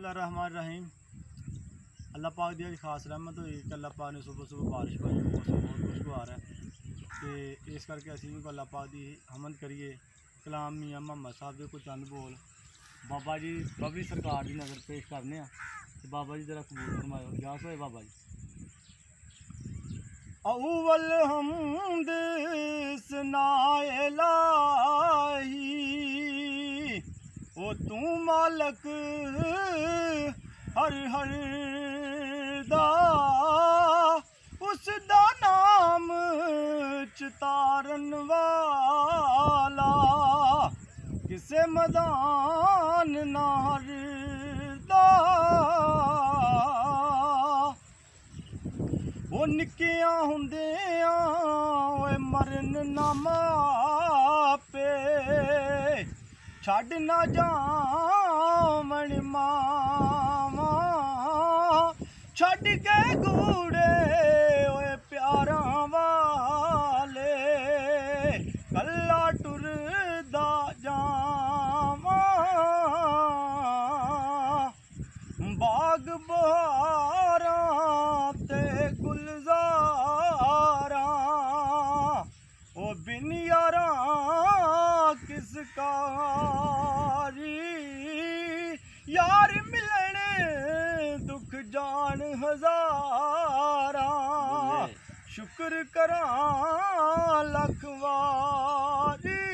बिस्मिल्लाहिर्रहमानिर्रहीम। अल्लाह पाक दी खास रहमत हुई कि अल्लाह पाक ने सुबह सुबह बारिश पाई, मौसम बहुत खुशगवार है। तो इस करके असीं भी अल्लाह पाक दी हमद करिए। कलाम मियाँ मोहम्मद साहब दे कोई चंद बोल बाबा जी बबली सरकार की नज़र पेश करने आ। तो बाबा जी जरा कबूल फरमाओ। ग्यास होए बाबा जी। अव्वल हमद सनाए लाही, ओ तू मालक हर हर दा, उस दा नाम चितारन वाला, किसे मैदान ना हरदा। वो निक्कियां हुंदियां ओए मरन ना मापे, छड़ ना जावण मावा, छड़ के गूड़े ओए प्यारां वाले, कल्ला टुरदा जावा। बाग बहारां ते गुलजारां, ओ बिन यारां किस कारी, यार मिलने दुख जान हजारां, शुक्र करां लख वारी।